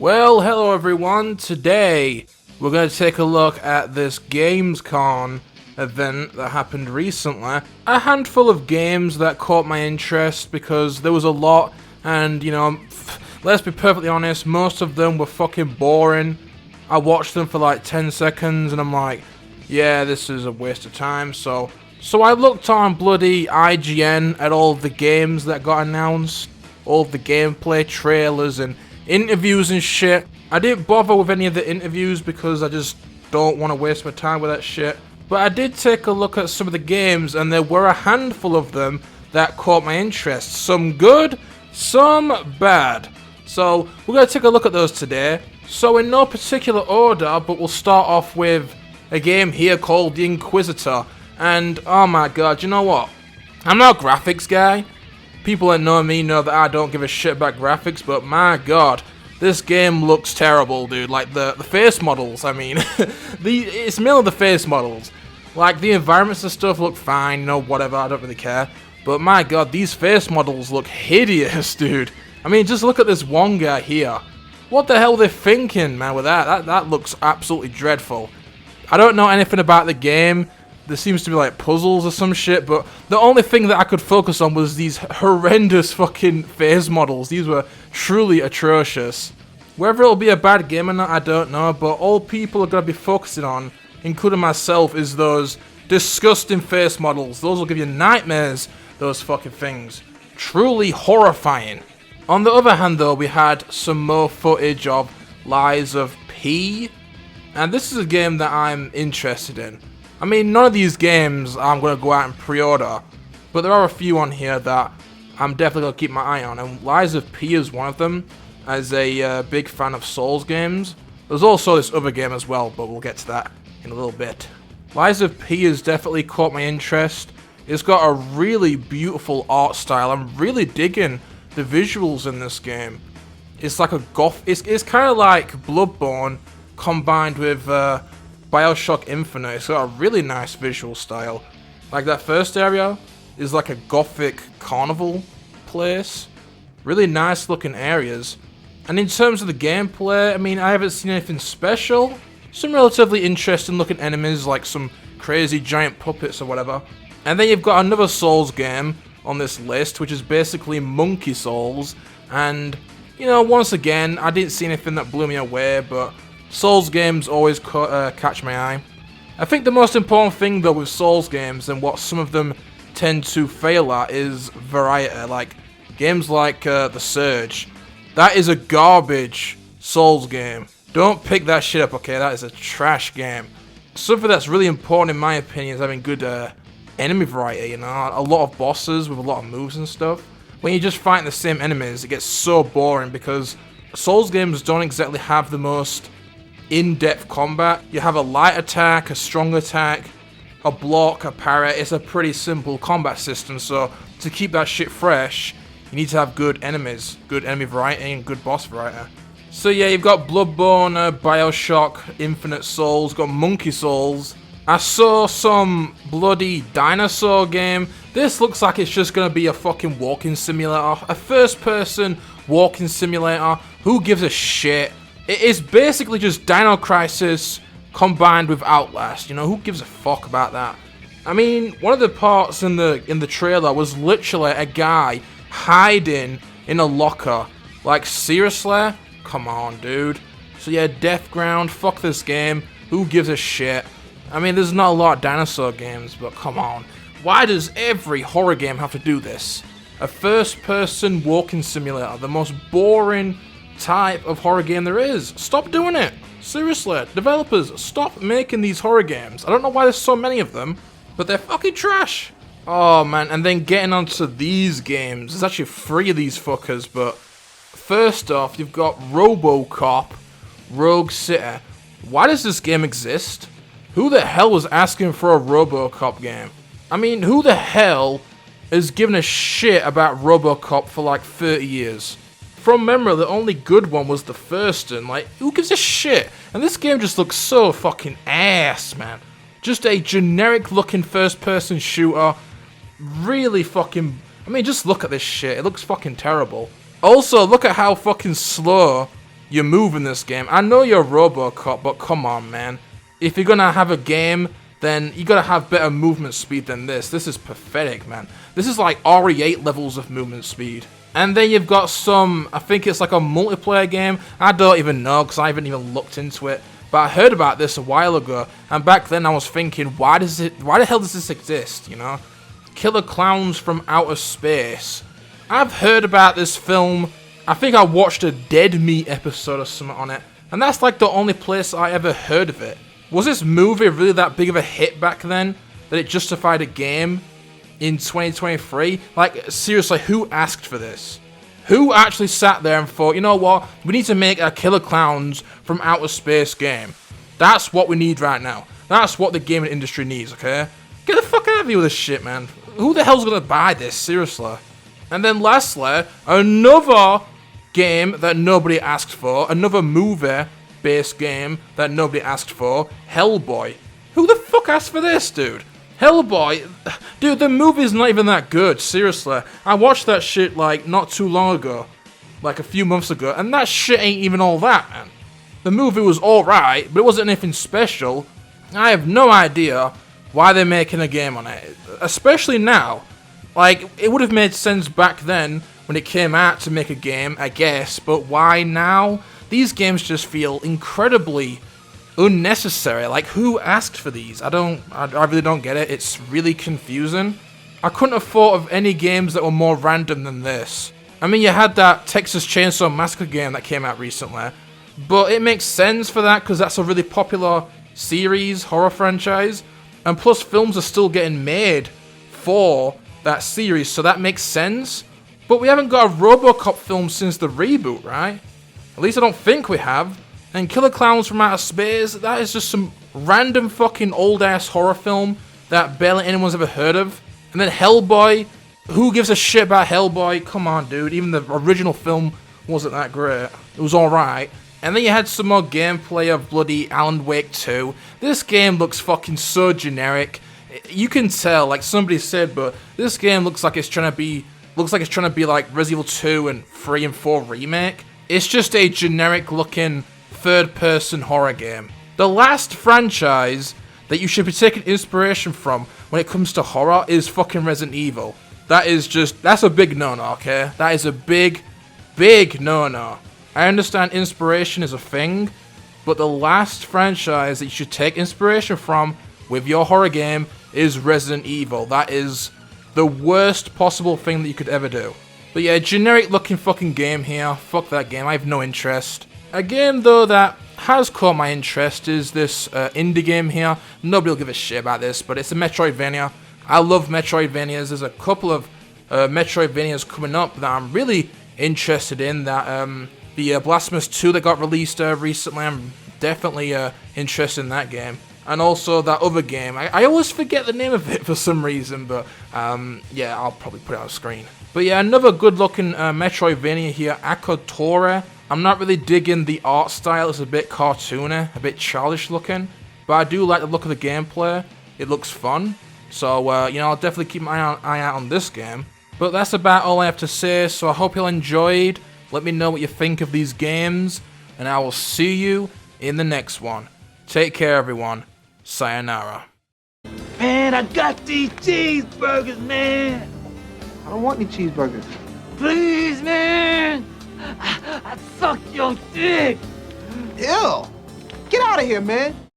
Well, hello everyone. Today we're going to take a look at this Gamescom event that happened recently. A handful of games that caught my interest because there was a lot, and let's be perfectly honest, most of them were fucking boring. I watched them for like 10 seconds and I'm like, yeah, this is a waste of time. So I looked on bloody IGN at all of the games that got announced, all of the gameplay trailers and interviews and shit. I didn't bother with any of the interviews because I just don't want to waste my time with that shit. But I did take a look at some of the games, and there were a handful of them that caught my interest. Some good, some bad. So we're going to take a look at those today. So in no particular order, but we'll start off with a game here called The Inquisitor. And oh my god, you know what? I'm not a graphics guy. People that know me know that I don't give a shit about graphics, but my god, this game looks terrible, dude. Like, the face models, I mean, it's mainly the face models. Like, the environments and stuff look fine, whatever, I don't really care. But my god, these face models look hideous, dude. I mean, just look at this one guy here. What the hell are they thinking, man, with that? That looks absolutely dreadful. I don't know anything about the game. There seems to be like puzzles or some shit, but the only thing that I could focus on was these horrendous fucking face models. These were truly atrocious. Whether it'll be a bad game or not, I don't know, but all people are going to be focusing on, including myself, is those disgusting face models. Those will give you nightmares, those fucking things. Truly horrifying. On the other hand, though, we had some more footage of Lies of P, and this is a game that I'm interested in. I mean, none of these games I'm going to go out and pre-order, but there are a few on here that I'm definitely going to keep my eye on, and Lies of P is one of them, as a big fan of Souls games. There's also this other game as well, but we'll get to that in a little bit. Lies of P has definitely caught my interest. It's got a really beautiful art style. I'm really digging the visuals in this game. It's like a goth... It's kind of like Bloodborne combined with Bioshock Infinite. It's got a really nice visual style. Like, that first area is like a gothic carnival place. Really nice looking areas. And in terms of the gameplay, I mean, I haven't seen anything special. Some relatively interesting looking enemies, like some crazy giant puppets or whatever. And then you've got another Souls game on this list, which is basically Monkey Souls. And, once again, I didn't see anything that blew me away, but Souls games always catch my eye. I think the most important thing, though, with Souls games, and what some of them tend to fail at, is variety. Like, games like The Surge. That is a garbage Souls game. Don't pick that shit up, okay? That is a trash game. Something that's really important, in my opinion, is having good enemy variety, A lot of bosses with a lot of moves and stuff. When you just fight the same enemies, it gets so boring because Souls games don't exactly have the most in-depth combat. You have a light attack, a strong attack, a block, a parry. It's a pretty simple combat system, so to keep that shit fresh, you need to have good enemies, good enemy variety, and good boss variety. So yeah, you've got Bloodborne, Bioshock, Infinite Souls, got Monkey Souls. I saw some bloody dinosaur game. This looks like it's just going to be a fucking walking simulator. A first-person walking simulator. Who gives a shit? It is basically just Dino Crisis combined with Outlast. Who gives a fuck about that? I mean, one of the parts in the trailer was literally a guy hiding in a locker. Like, seriously? Come on, dude. So yeah, Deathground, fuck this game. Who gives a shit? I mean, there's not a lot of dinosaur games, but come on. Why does every horror game have to do this? A first-person walking simulator, the most boring type of horror game there is. Stop doing it. Seriously, developers, stop making these horror games. I don't know why there's so many of them, but they're fucking trash. Oh man, and then getting onto these games. There's actually 3 of these fuckers, but first off, you've got RoboCop Rogue City. Why does this game exist? Who the hell was asking for a RoboCop game? I mean, who the hell has given a shit about RoboCop for like 30 years? From memory, the only good one was the first one. Like, who gives a shit? And this game just looks so fucking ass, man. Just a generic-looking first-person shooter. Really fucking... I mean, just look at this shit. It looks fucking terrible. Also, look at how fucking slow you move in this game. I know you're RoboCop, but come on, man. If you're gonna have a game, then you gotta have better movement speed than this. This is pathetic, man. This is like RE8 levels of movement speed. And then you've got some, I think it's like a multiplayer game. I don't even know, because I haven't even looked into it. But I heard about this a while ago, and back then I was thinking, why the hell does this exist, you know? Killer Clowns from Outer Space. I've heard about this film. I think I watched a Dead Meat episode or something on it, and that's like the only place I ever heard of it. Was this movie really that big of a hit back then that it justified a game in 2023? Like, seriously, who asked for this? Who actually sat there and thought, you know what, we need to make a Killer Clowns from Outer Space game. That's what we need right now. That's what the gaming industry needs, okay? Get the fuck out of here with this shit, man. Who the hell's gonna buy this, seriously? And then lastly, another game that nobody asked for, another movie-based game that nobody asked for, Hellboy. Who the fuck asked for this, dude? Hellboy, dude, the movie's not even that good, seriously. I watched that shit, like, not too long ago, like a few months ago, and that shit ain't even all that, man. The movie was alright, but it wasn't anything special. I have no idea why they're making a game on it, especially now. Like, it would have made sense back then when it came out to make a game, I guess, but why now? These games just feel incredibly unnecessary. Like, who asked for these? I really don't get it. It's really confusing. I couldn't have thought of any games that were more random than this. I mean, you had that Texas Chainsaw Massacre game that came out recently, but it makes sense for that because that's a really popular series, horror franchise, and plus films are still getting made for that series, so that makes sense. But we haven't got a RoboCop film since the reboot, right? At least I don't think we have. And Killer Clowns from Outer Space, that is just some random fucking old-ass horror film that barely anyone's ever heard of. And then Hellboy, who gives a shit about Hellboy? Come on, dude, even the original film wasn't that great. It was alright. And then you had some more gameplay of bloody Alan Wake 2. This game looks fucking so generic. You can tell, like somebody said, but this game looks like it's trying to be like Resident Evil 2 and 3 and 4 remake. It's just a generic looking third-person horror game. The last franchise that you should be taking inspiration from when it comes to horror is fucking Resident Evil. That's a big no-no, okay? That is a big, big no-no. I understand inspiration is a thing, but the last franchise that you should take inspiration from with your horror game is Resident Evil. That is the worst possible thing that you could ever do. But yeah, generic looking fucking game here. Fuck that game, I have no interest. A game though that has caught my interest is this indie game here. Nobody will give a shit about this, but it's a Metroidvania. I love Metroidvanias. There's a couple of Metroidvanias coming up that I'm really interested in. That the Blasphemous 2 that got released recently, I'm definitely interested in that game. And also that other game, I always forget the name of it for some reason, but yeah, I'll probably put it on the screen. But yeah, another good looking Metroidvania here, Akatora. I'm not really digging the art style, it's a bit cartoony, a bit childish looking, but I do like the look of the gameplay. It looks fun, so you know, I'll definitely keep my eye out on this game. But that's about all I have to say, so I hope you all enjoyed. Let me know what you think of these games, and I will see you in the next one. Take care, everyone. Sayonara. Man, I got these cheeseburgers, man. I don't want any cheeseburgers. Please, man. I suck your dick. Ew. Get out of here, man.